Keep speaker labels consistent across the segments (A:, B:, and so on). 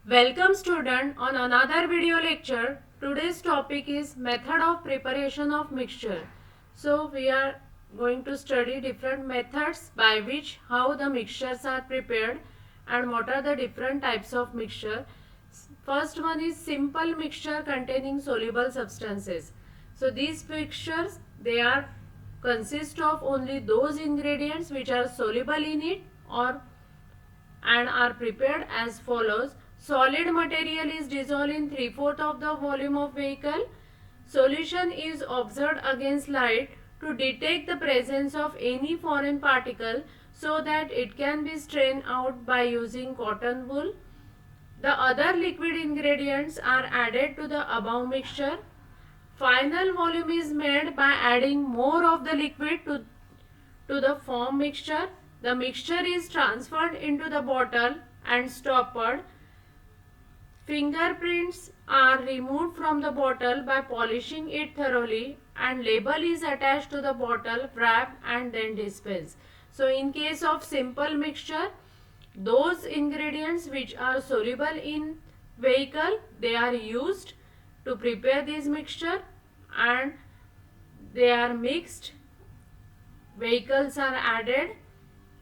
A: Welcome student on another video lecture. Today's topic is method of preparation of mixture. So we are going to study different methods by which how the mixtures are prepared and what are the different types of mixture. First one is simple mixture containing soluble substances. So these mixtures they are consist of only those ingredients which are soluble in it or and are prepared as follows. Solid material is dissolved in 3/4 of the volume of vehicle. Solution is observed against light to detect the presence of any foreign particle so that it can be strained out by using cotton wool. The other liquid ingredients are added to the above mixture. Final volume is made by adding more of the liquid to the form mixture. The mixture is transferred into the bottle and stoppered. Fingerprints are removed from the bottle by polishing it thoroughly and label is attached to the bottle, wrap and then dispensed. So in case of simple mixture, those ingredients which are soluble in vehicle, they are used to prepare this mixture and they are mixed, vehicles are added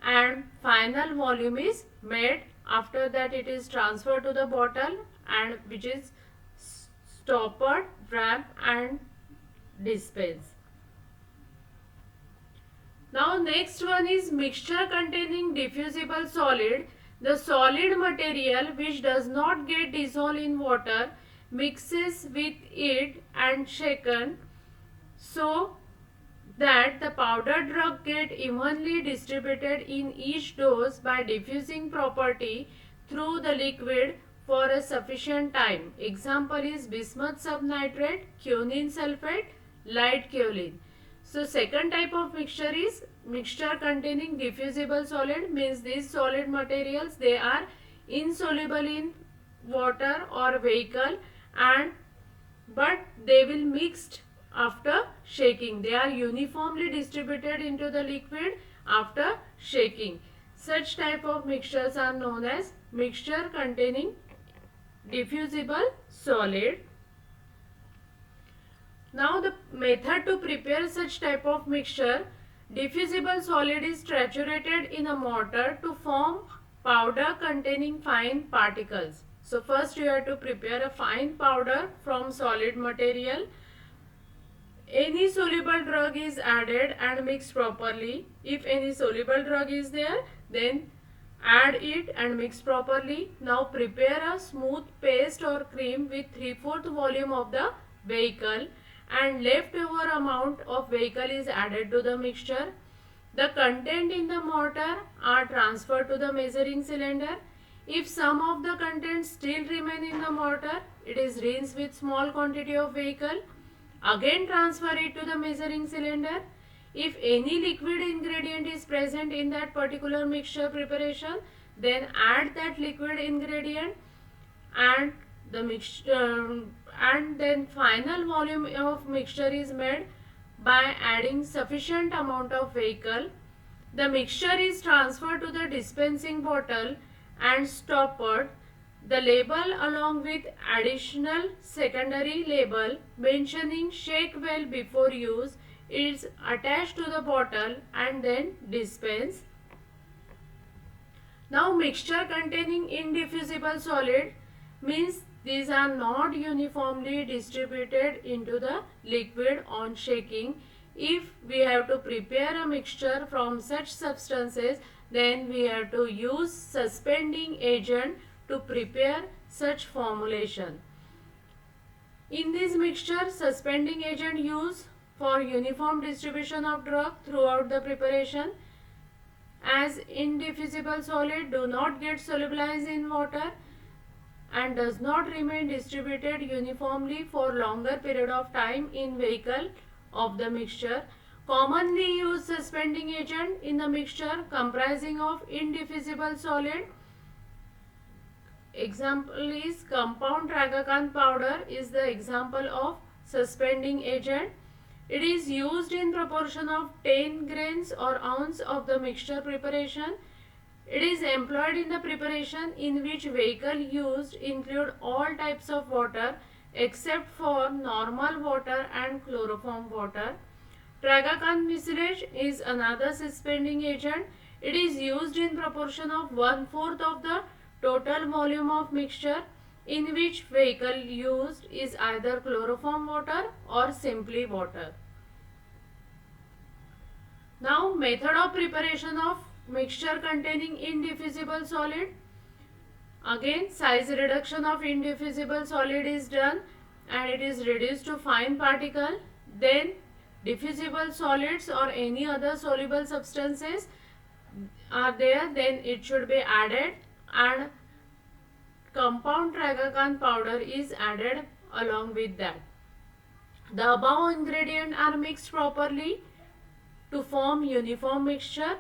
A: and final volume is made. After that it is transferred to the bottle and which is stoppered, wrapped and dispensed. Now next one is mixture containing diffusible solid. The solid material which does not get dissolved in water mixes with it and shaken so that the powdered drug get evenly distributed in each dose by diffusing property through the liquid for a sufficient time. Example is bismuth subnitrate, quinine sulfate, light kaolin. So second type of mixture is mixture containing diffusible solid, means these solid materials they are insoluble in water or vehicle and but they will mixed after shaking. They are uniformly distributed into the liquid after shaking. Such type of mixtures are known as mixture containing diffusible solid. Now the method to prepare such type of mixture, diffusible solid is saturated in a mortar to form powder containing fine particles. So first you have to prepare a fine powder from solid material. Any soluble drug is added and mixed properly. If any soluble drug is there, then add it and mix properly. Now prepare a smooth paste or cream with 3/4 volume of the vehicle and leftover amount of vehicle is added to the mixture. The content in the mortar are transferred to the measuring cylinder. If some of the contents still remain in the mortar, it is rinsed with small quantity of vehicle. Again transfer it to the measuring cylinder. If any liquid ingredient is present in that particular mixture preparation, then add that liquid ingredient and the mixture and then final volume of mixture is made by adding sufficient amount of vehicle. The mixture is transferred to the dispensing bottle and stoppered. The label along with additional secondary label mentioning shake well before use is attached to the bottle and then dispensed. Now mixture containing indiffusible solid means these are not uniformly distributed into the liquid on shaking. If we have to prepare a mixture from such substances, then we have to use suspending agent to prepare such formulation. In this mixture, suspending agent used for uniform distribution of drug throughout the preparation, as indiffusible solid do not get solubilized in water and does not remain distributed uniformly for longer period of time in vehicle of the mixture. Commonly used suspending agent in the mixture comprising of indiffusible solid. Example is compound tragacan powder is the example of suspending agent. It is used in proportion of 10 grains or ounce of the mixture preparation. It is employed in the preparation in which vehicle used include all types of water except for normal water and chloroform water. Tragacan mucilage is another suspending agent. It is used in proportion of 1/4 of the total volume of mixture in which vehicle used is either chloroform water or simply water. Now method of preparation of mixture containing indiffusible solid. Again size reduction of indiffusible solid is done and it is reduced to fine particle. Then diffusible solids or any other soluble substances are there, then it should be added and compound tragacan powder is added along with that. The above ingredients are mixed properly to form uniform mixture.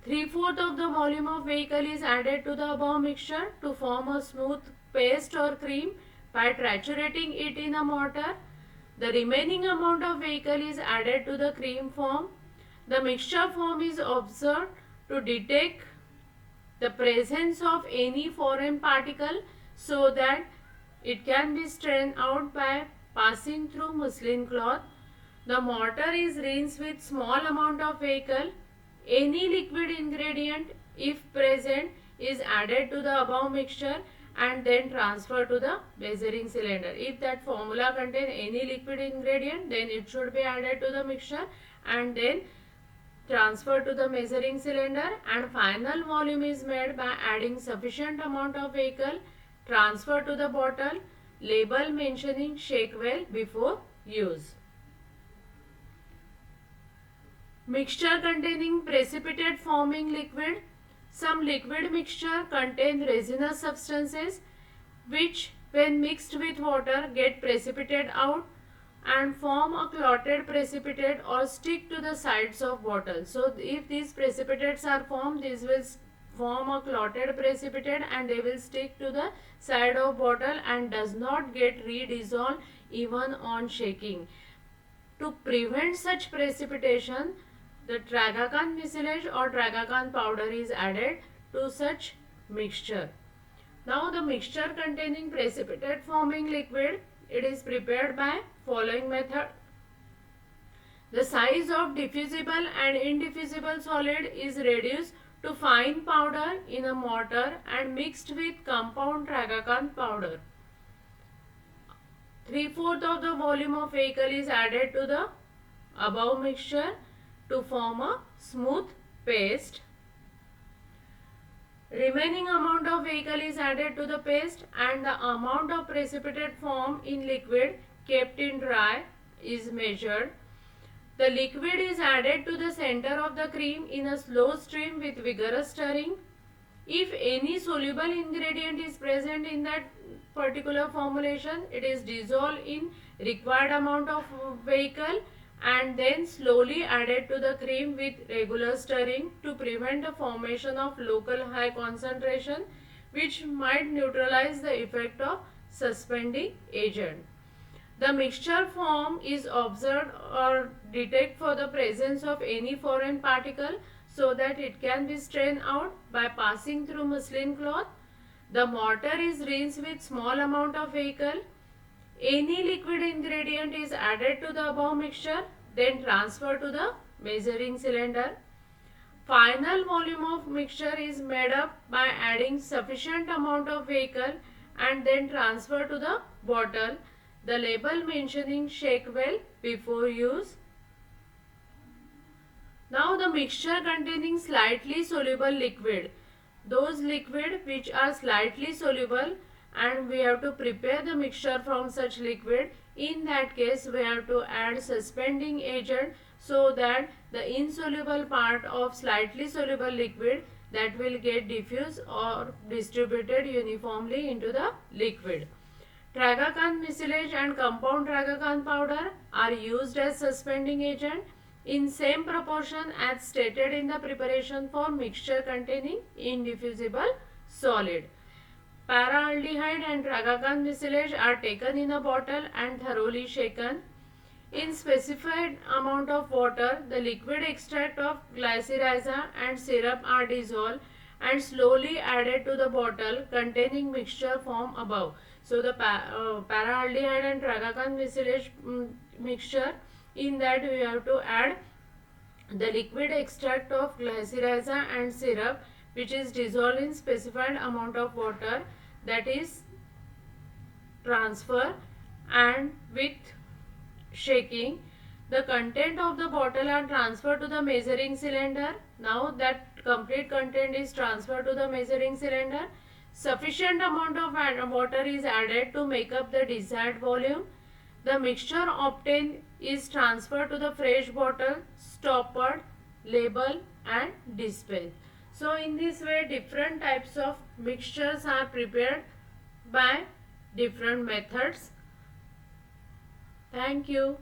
A: 3/4 of the volume of vehicle is added to the above mixture to form a smooth paste or cream by triturating it in a mortar. The remaining amount of vehicle is added to the cream form. The mixture form is observed to detect the presence of any foreign particle so that it can be strained out by passing through muslin cloth. The mortar is rinsed with small amount of vehicle. Any liquid ingredient, if present, is added to the above mixture and then transferred to the measuring cylinder. If that formula contains any liquid ingredient, then it should be added to the mixture and then transferred to the measuring cylinder, and final volume is made by adding sufficient amount of vehicle, transfer to the bottle, label mentioning shake well before use. Mixture containing precipitate forming liquid. Some liquid mixture contain resinous substances which when mixed with water get precipitated out and form a clotted precipitate or stick to the sides of bottle. So if these precipitates are formed, these will form a clotted precipitate and they will stick to the side of bottle and does not get redissolved even on shaking. To prevent such precipitation, the tragacan mucilage or tragacan powder is added to such mixture. Now the mixture containing precipitate forming liquid, it is prepared by following method. The size of diffusible and indiffusible solid is reduced to fine powder in a mortar and mixed with compound tragacan powder. 3/4 of the volume of vehicle is added to the above mixture to form a smooth paste. Remaining amount of vehicle is added to the paste and the amount of precipitate formed in liquid kept in dry is measured. The liquid is added to the center of the cream in a slow stream with vigorous stirring. If any soluble ingredient is present in that particular formulation, it is dissolved in required amount of vehicle and then slowly added to the cream with regular stirring to prevent the formation of local high concentration which might neutralize the effect of suspending agent. The mixture form is observed or detect for the presence of any foreign particle so that it can be strained out by passing through muslin cloth. The mortar is rinsed with small amount of vehicle. Any liquid ingredient is added to the above mixture, then transferred to the measuring cylinder. Final volume of mixture is made up by adding sufficient amount of vehicle and then transferred to the bottle. The label mentioning shake well before use. Now the mixture containing slightly soluble liquid. Those liquid which are slightly soluble and we have to prepare the mixture from such liquid. In that case we have to add suspending agent so that the insoluble part of slightly soluble liquid that will get diffused or distributed uniformly into the liquid. Tragacan mucilage and compound tragacan powder are used as suspending agent in same proportion as stated in the preparation for mixture containing indiffusible solid. Paraaldehyde and tragacan mucilage are taken in a bottle and thoroughly shaken. In specified amount of water, the liquid extract of glycyrrhiza and syrup are dissolved and slowly added to the bottle containing mixture form above. So the paraaldehyde and tragacan mucilage mixture, in that we have to add the liquid extract of glycyrrhiza and syrup, which is dissolved in specified amount of water, that is transfer, and with shaking the content of the bottle are transferred to the measuring cylinder. Now that complete content is transferred to the measuring cylinder. Sufficient amount of water is added to make up the desired volume. The mixture obtained is transferred to the fresh bottle, stoppered, label and dispensed. So in this way different types of mixtures are prepared by different methods. Thank you.